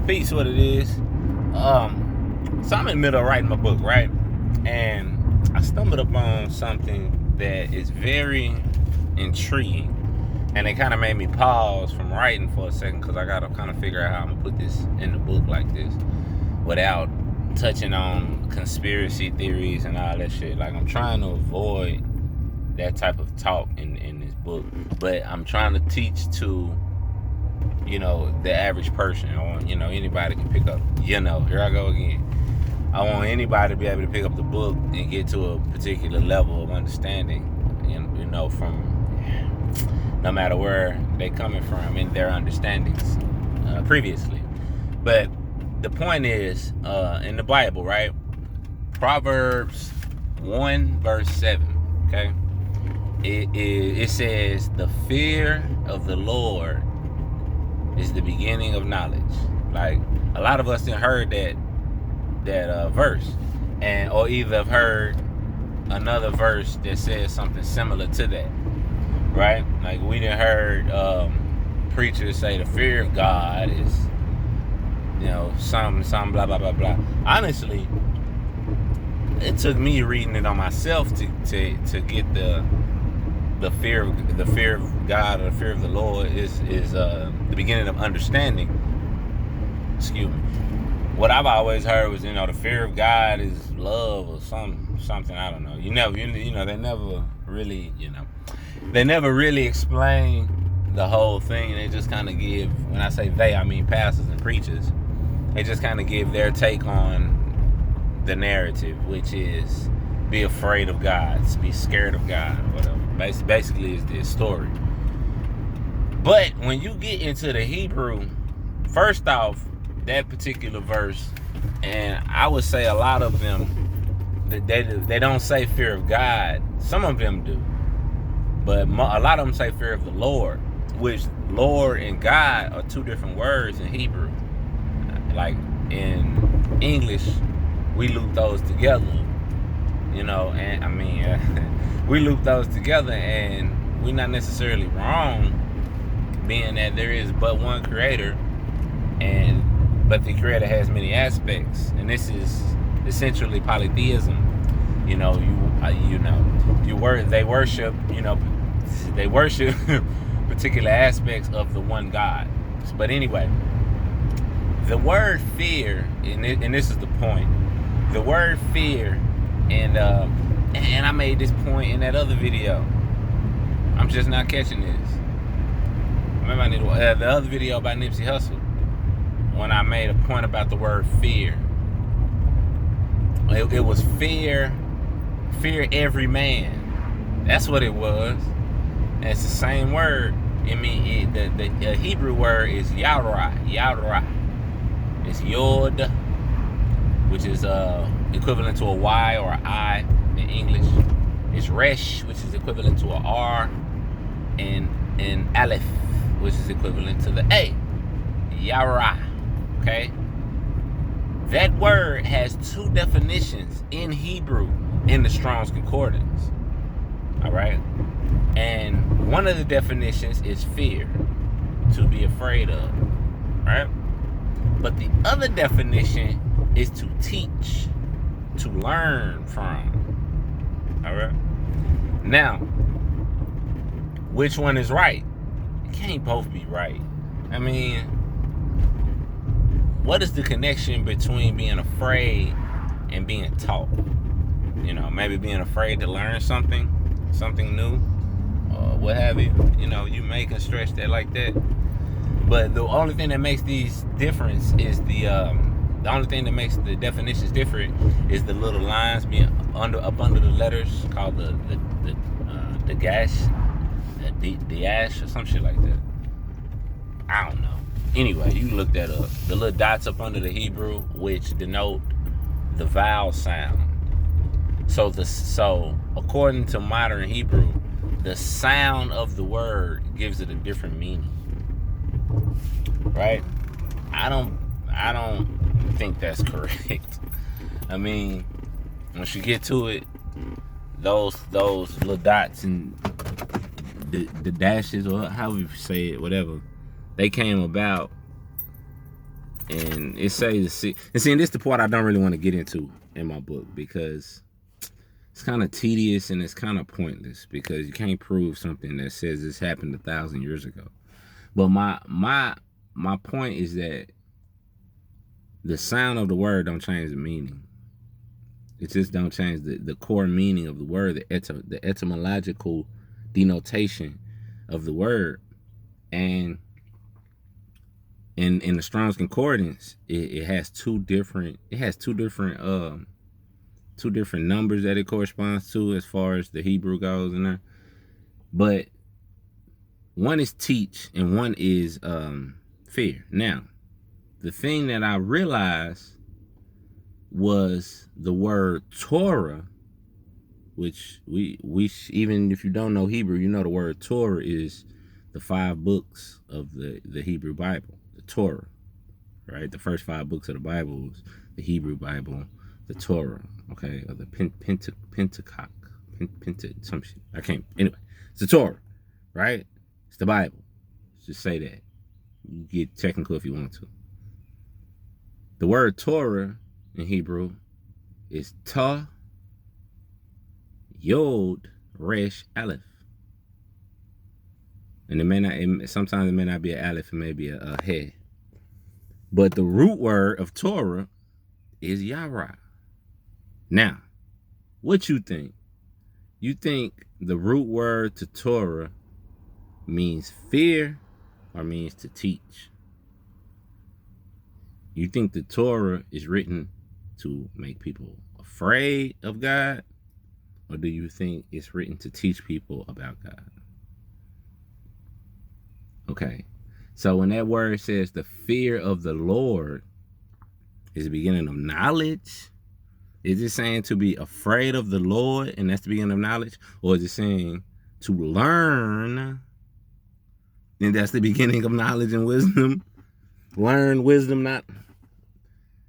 Peace, what it is. So I'm in the middle of writing my book, right? And I stumbled upon something that is very intriguing. And it kind of made me pause from writing for a second because I got to kind of figure out how I'm going to put this in the book like this without touching on conspiracy theories and all that shit. Like, I'm trying to avoid that type of talk in this book. But I'm trying to teach to the average person. I want, anybody can pick up, here I go again. I want anybody to be able to pick up the book and get to a particular level of understanding, from no matter where they coming from in their understandings previously. But the point is, in the Bible, right? Proverbs 1 verse 7, okay? It says, the fear of the Lord is the beginning of knowledge. Like, a lot of us done heard that verse, or either have heard another verse that says something similar to that, right? Like, we done heard preachers say the fear of God is, some blah blah blah blah. Honestly, it took me reading it on myself to get the fear of God, or the fear of the Lord is the beginning of understanding. Excuse me. What I've always heard was, the fear of God is love or something. I don't know. They never really explain the whole thing. They just kind of give, when I say they, I mean pastors and preachers. They just kind of give their take on the narrative, which is be afraid of God, be scared of God, whatever. Basically, is the story. But when you get into the Hebrew, first off, that particular verse, and I would say a lot of them, they don't say fear of God. Some of them do, but a lot of them say fear of the Lord, which Lord and God are two different words in Hebrew. Like, in English, we loop those together, and I mean, we loop those together, and we're not necessarily wrong, being that there is but one creator, but the creator has many aspects, and this is essentially polytheism. They worship particular aspects of the one God. But anyway, the word fear, and this is the point, the word fear, and I made this point in that other video. I'm just not catching this. Remember, I need the other video about Nipsey Hussle, when I made a point about the word fear. It was fear every man. That's what it was. And it's the same word. I mean, the Hebrew word is yara. It's yod, which is equivalent to a Y or an I in English. It's resh, which is equivalent to a R, and aleph, which is equivalent to the A. Yara. Okay? That word has two definitions in Hebrew in the Strong's Concordance. Alright? And one of the definitions is fear, to be afraid of. Right? But the other definition is to teach, to learn from. Alright? Now, which one is right? It can't both be right. I mean, what is the connection between being afraid and being taught? Maybe being afraid to learn something new, or what have you. You may can stretch that like that. But the only thing that makes these difference is the only thing that makes the definitions different is the little lines being up under the letters, called the gash, the ash, or some shit like that. I don't know. Anyway, you look that up. The little dots up under the Hebrew, which denote the vowel sound. So according to modern Hebrew, the sound of the word gives it a different meaning. Right? I don't think that's correct. I mean, once you get to it, those little dots and the dashes, or however you say it, whatever, they came about And it says, and see, and this is the part I don't really want to get into in my book, because it's kind of tedious and it's kind of pointless, because you can't prove something that says this happened 1,000 years ago. But my point is that the sound of the word don't change the meaning. It just don't change the core meaning of the word, the etymological denotation of the word. And in the Strong's Concordance, it has two different numbers that it corresponds to as far as the Hebrew goes in there. But one is teach and one is fear. Now, the thing that I realized was the word Torah, which we even if you don't know Hebrew, you know the word Torah is the 5 books of the Hebrew Bible, the Torah, right? The first 5 books of the Bible was the Hebrew Bible, the Torah, okay, or the Pentateuch, some shit. I can't. Anyway, it's the Torah, right? It's the Bible. Let's just say that. You get technical if you want to. The word Torah in Hebrew is Ta Yod Resh Aleph. And sometimes it may not be an aleph, it may be a he. But the root word of Torah is Yara. Now, what you think? You think the root word to Torah means fear or means to teach? You think the Torah is written to make people afraid of God, or do you think it's written to teach people about God? Okay, so when that word says the fear of the Lord is the beginning of knowledge, is it saying to be afraid of the Lord and that's the beginning of knowledge? Or is it saying to learn and that's the beginning of knowledge and wisdom? Learn wisdom, not.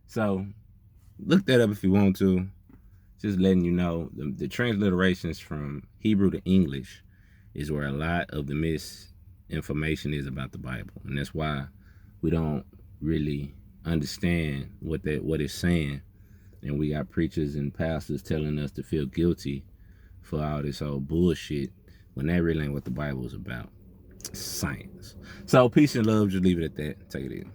So look that up if you want to. Just letting you know, the transliterations from Hebrew to English is where a lot of the misinformation is about the Bible. And that's why we don't really understand what it's saying. And we got preachers and pastors telling us to feel guilty for all this old bullshit, when that really ain't what the Bible is about. It's science. So peace and love. Just leave it at that. Take it easy.